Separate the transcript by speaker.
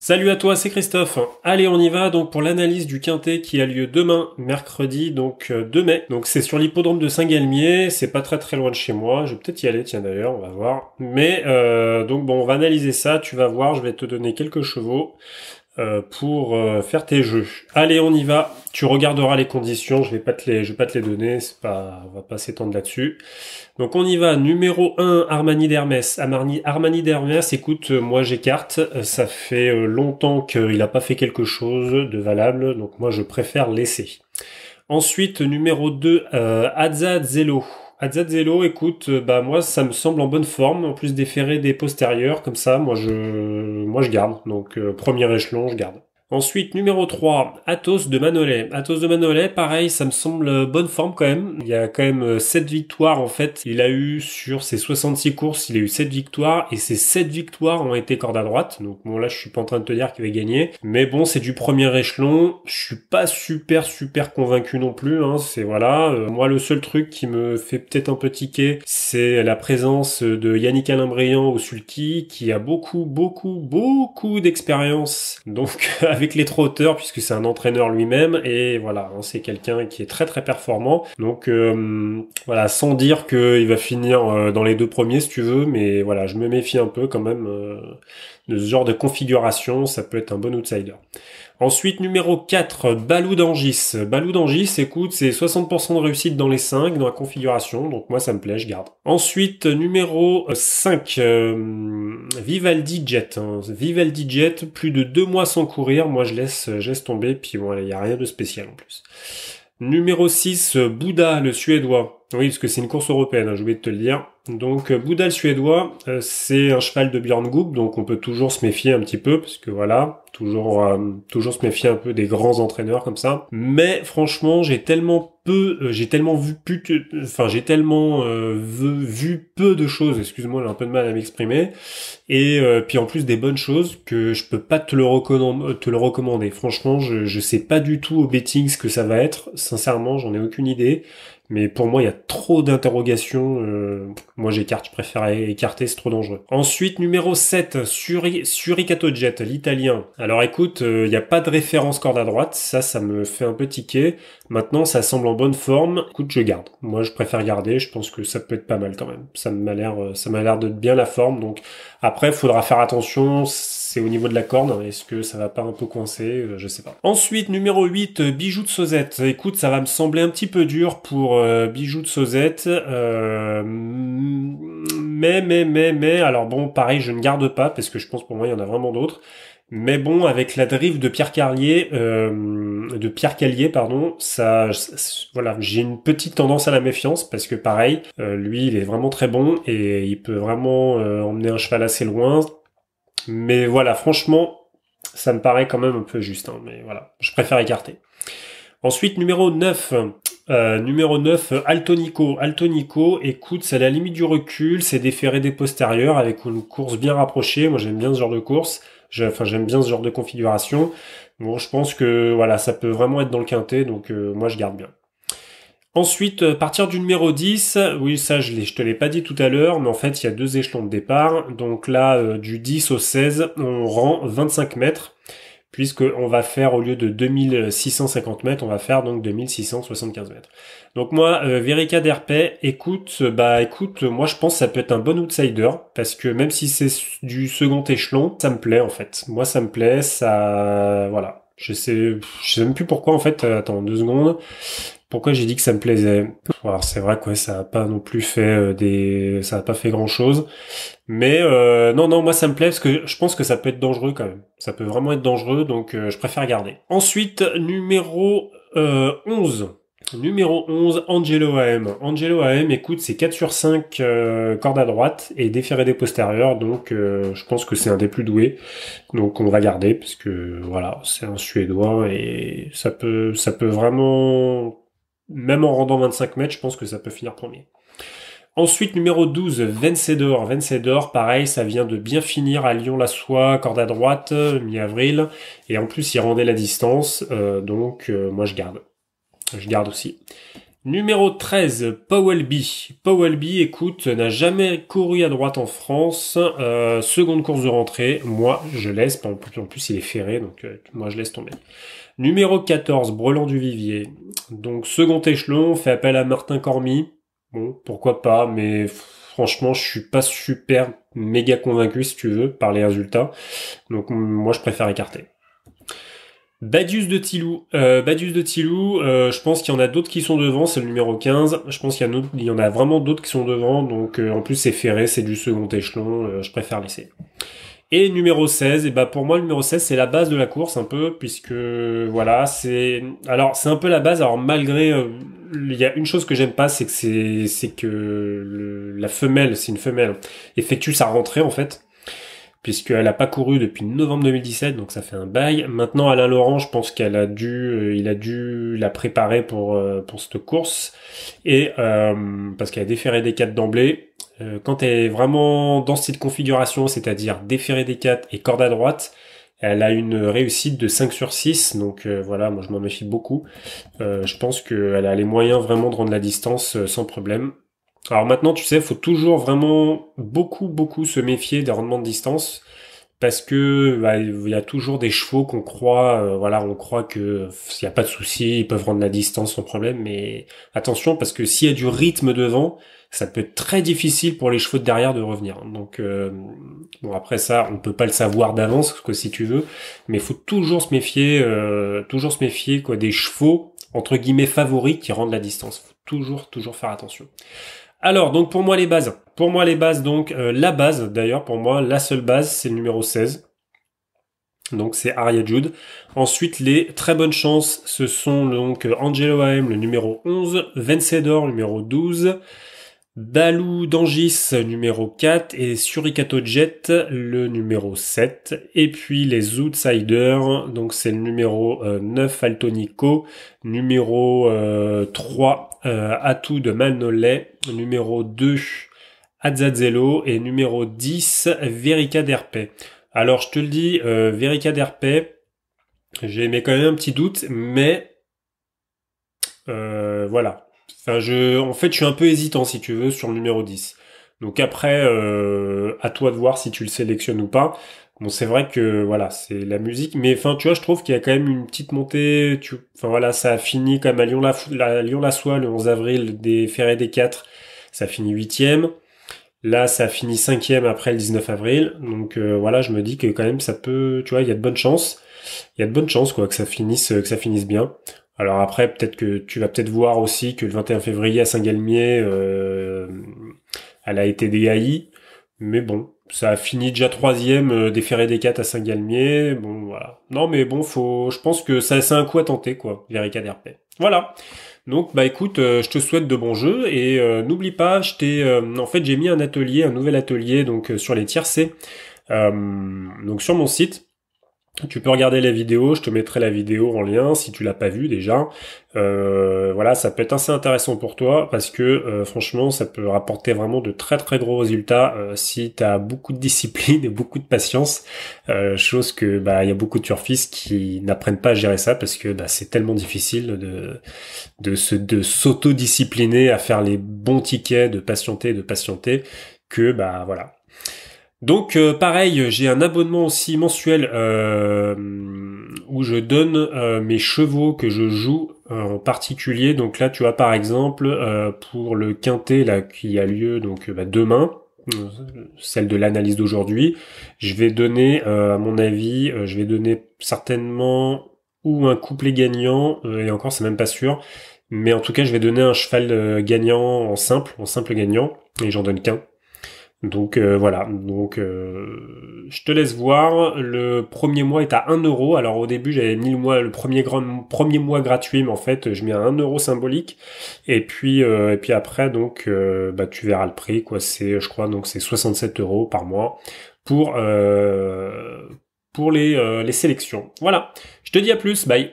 Speaker 1: Salut à toi, c'est Christophe. Allez, on y va donc pour l'analyse du quintet qui a lieu demain, mercredi, donc 2 mai. Donc c'est sur l'hippodrome de Saint-Galmier, c'est pas très loin de chez moi. Je vais peut-être y aller, tiens d'ailleurs, on va voir. Mais donc bon, on va analyser ça, tu vas voir, je vais te donner quelques chevaux pour faire tes jeux. Allez, on y va. Tu regarderas les conditions, je vais pas te les donner, on va pas s'étendre là-dessus. Donc on y va, numéro 1, Armani d'Hermès. Armani d'Hermès, écoute, moi j'écarte, ça fait longtemps qu'il a pas fait quelque chose de valable, donc moi je préfère laisser. Ensuite, numéro 2, Azad Zelo. Azad Zelo, écoute, moi ça me semble en bonne forme, en plus des ferrés des postérieurs, comme ça, moi je garde. Donc premier échelon, je garde. Ensuite, numéro 3, Athos de Manolet. Athos de Manolet, pareil, ça me semble bonne forme quand même. Il y a quand même 7 victoires en fait. Il a eu sur ses 66 courses, il a eu 7 victoires et ces 7 victoires ont été corde à droite. Donc bon là, je suis pas en train de te dire qu'il va gagner. Mais bon, c'est du premier échelon. Je suis pas super convaincu non plus. C'est voilà. Moi, le seul truc qui me fait peut-être un peu tiquer, c'est la présence de Yannick Alain-Briand au sulky, qui a beaucoup d'expérience. Donc avec les trotteurs, puisque c'est un entraîneur lui-même, et voilà, c'est quelqu'un qui est très performant. Donc voilà, sans dire qu'il va finir dans les 2 premiers si tu veux, mais voilà, je me méfie un peu quand même de ce genre de configuration, ça peut être un bon outsider. Ensuite, numéro 4, Balou d'Angis. Balou d'Angis, écoute, c'est 60% de réussite dans les 5, dans la configuration, donc moi ça me plaît, je garde. Ensuite, numéro 5, Vivaldi Jet. Vivaldi Jet, plus de 2 mois sans courir, moi je laisse tomber, puis bon, il n'y a rien de spécial en plus. Numéro 6, Bouddha, le Suédois. Oui, parce que c'est une course européenne, j'ai oublié de te le dire. Donc Bouddha le Suédois, c'est un cheval de Björn Goop, donc on peut toujours se méfier un petit peu, parce que voilà, toujours se méfier un peu des grands entraîneurs comme ça. Mais franchement, j'ai tellement vu peu de choses, excuse-moi, j'ai un peu de mal à m'exprimer, et puis en plus des bonnes choses que je peux pas te le recommander. Franchement, je sais pas du tout au betting ce que ça va être, sincèrement, j'en ai aucune idée. Mais pour moi, il y a trop d'interrogations. Moi, j'écarte, je préfère écarter, c'est trop dangereux. Ensuite, numéro 7, Suricato Jet, l'italien. Alors écoute, il n'y a pas de référence corde à droite, ça me fait un peu tiquer. Maintenant, ça semble en bonne forme. Écoute, je garde. Moi, je préfère garder, je pense que ça peut être pas mal quand même. Ça m'a l'air de bien la forme, donc après, il faudra faire attention, c'est au niveau de la corde, est-ce que ça va pas un peu coincer, je sais pas. Ensuite, numéro 8, Bijou de Sauzette. Écoute, ça va me sembler un petit peu dur pour Bijou de Sauzette, mais, alors bon, pareil, je ne garde pas, parce que je pense pour moi, il y en a vraiment d'autres. Mais bon, avec la drift de Pierre Callier, voilà, j'ai une petite tendance à la méfiance parce que pareil, lui, il est vraiment très bon et il peut vraiment emmener un cheval assez loin. Mais voilà, franchement, ça me paraît quand même un peu juste, mais voilà, je préfère écarter. Ensuite, numéro 9, Altonico. Altonico, écoute, c'est à la limite du recul, c'est des ferrés des postérieurs avec une course bien rapprochée. Moi, j'aime bien ce genre de course. J'aime bien ce genre de configuration. Bon, je pense que voilà, ça peut vraiment être dans le quintet, donc moi, je garde bien. Ensuite, partir du numéro 10, oui, ça, je te l'ai pas dit tout à l'heure, mais en fait, il y a 2 échelons de départ. Donc là, du 10 au 16, on rend 25 mètres. Puisqu'on va faire, au lieu de 2650 mètres, on va faire donc 2675 mètres. Donc moi, Verica Derpay, écoute, moi je pense que ça peut être un bon outsider, parce que même si c'est du second échelon, ça me plaît en fait. Moi ça me plaît, ça... Voilà. Je sais même plus pourquoi en fait, attends 2 secondes. Pourquoi j'ai dit que ça me plaisait? Alors c'est vrai que ça a pas non plus fait ça a pas fait grand chose. Mais non, moi ça me plaît parce que je pense que ça peut être dangereux quand même. Ça peut vraiment être dangereux, donc je préfère garder. Ensuite, numéro 11. Numéro 11, Angelo AM. Angelo AM, écoute, c'est 4 sur 5 cordes à droite et déféré des postérieurs, donc je pense que c'est un des plus doués. Donc on va garder parce que voilà, c'est un Suédois et ça peut vraiment, même en rendant 25 mètres, je pense que ça peut finir premier. Ensuite, numéro 12, Vencedor. Vencedor, pareil, ça vient de bien finir à Lyon-la-Soie, corde à droite, mi-avril. Et en plus, il rendait la distance, donc moi je garde. Je garde aussi. Numéro 13, Powelby. Powelby, écoute, n'a jamais couru à droite en France. Seconde course de rentrée. Moi, je laisse. En plus, il est ferré, donc moi, je laisse tomber. Numéro 14, Brelan du Vivier. Donc, second échelon, on fait appel à Martin Cormy. Bon, pourquoi pas, mais franchement, je suis pas super méga convaincu, si tu veux, par les résultats. Donc, moi, je préfère écarter. Badius de Tilou. Je pense qu'il y en a d'autres qui sont devant, c'est le numéro 15. Je pense qu'il y en a vraiment d'autres qui sont devant, donc en plus c'est ferré, c'est du second échelon, je préfère laisser. Et numéro 16, et bah pour moi le numéro 16 c'est la base de la course un peu, puisque voilà, c'est un peu la base, alors malgré il y a une chose que j'aime pas, c'est que la femelle, c'est une femelle, effectue sa rentrée en fait, puisqu'elle a pas couru depuis novembre 2017, donc ça fait un bail. Maintenant, Alain Laurent, je pense il a dû la préparer pour cette course, et parce qu'elle a déféré des 4 d'emblée. Quand elle est vraiment dans cette configuration, c'est-à-dire déféré des 4 et corde à droite, elle a une réussite de 5 sur 6, donc voilà, moi je m'en méfie beaucoup. Je pense qu'elle a les moyens vraiment de rendre la distance sans problème. Alors maintenant, tu sais, faut toujours vraiment beaucoup se méfier des rendements de distance, parce que bah, il y a toujours des chevaux qu'on croit, on croit que s'il y a pas de souci, ils peuvent rendre la distance sans problème, mais attention, parce que s'il y a du rythme devant, ça peut être très difficile pour les chevaux de derrière de revenir. Donc bon, après ça, on peut pas le savoir d'avance, quoi, si tu veux, mais il faut toujours se méfier quoi des chevaux entre guillemets favoris qui rendent la distance. Faut toujours faire attention. Alors, donc pour moi les bases. Donc la base, d'ailleurs, pour moi, la seule base, c'est le numéro 16. Donc c'est Aria Jude. Ensuite, les très bonnes chances, ce sont donc Angelo AM, le numéro 11, Vencedor, numéro 12, Dalou d'Angis, numéro 4, et Suricato Jet, le numéro 7. Et puis les outsiders, donc c'est le numéro 9, Altonico, numéro 3, Atout de Malnolet, numéro 2, Azzazzello, et numéro 10, Verica d'Herpé. Alors je te le dis, Verica d'Herpé, j'ai quand même un petit doute, mais voilà. Enfin, je suis un peu hésitant, si tu veux, sur le numéro 10. Donc après, à toi de voir si tu le sélectionnes ou pas. Bon, c'est vrai que, voilà, c'est la musique. Mais, enfin, tu vois, je trouve qu'il y a quand même une petite montée. Enfin, voilà, ça a fini comme à Lyon-la-Soie, le 11 avril, des Ferré des 4. Ça a fini 8e. Là, ça a fini 5e après le 19 avril. Donc, voilà, je me dis que quand même, ça peut, tu vois, il y a de bonnes chances. Il y a de bonnes chances, quoi, que ça finisse bien. Alors après, peut-être que tu vas peut-être voir aussi que le 21 février à Saint-Galmier, elle a été DAI, mais bon, ça a fini déjà 3e des Ferré des 4 à Saint-Galmier, bon voilà. Non mais bon, je pense que ça c'est un coup à tenter quoi, Verica d'RP. Voilà. Donc bah écoute, je te souhaite de bons jeux et n'oublie pas, en fait j'ai mis un nouvel atelier donc sur les tiercés, donc sur mon site. Tu peux regarder la vidéo, je te mettrai la vidéo en lien si tu l'as pas vue déjà. Voilà, ça peut être assez intéressant pour toi parce que franchement, ça peut rapporter vraiment de très gros résultats si tu as beaucoup de discipline et beaucoup de patience. Chose que bah il y a beaucoup de turfistes qui n'apprennent pas à gérer ça parce que bah c'est tellement difficile de s'auto-discipliner à faire les bons tickets, de patienter que bah voilà. Donc pareil, j'ai un abonnement aussi mensuel où je donne mes chevaux que je joue en particulier. Donc là, tu vois par exemple pour le quintet là qui a lieu donc demain, celle de l'analyse d'aujourd'hui, je vais donner à mon avis, je vais donner certainement ou un couplet gagnant et encore c'est même pas sûr, mais en tout cas je vais donner un cheval gagnant en simple gagnant et j'en donne qu'un. Donc voilà, donc je te laisse voir. Le premier mois est à 1€. Alors au début j'avais mis le premier mois gratuit, mais en fait je mets à 1€ symbolique. Et puis après donc bah tu verras le prix quoi. Je crois donc c'est 67€ par mois pour les sélections. Voilà. Je te dis à plus. Bye.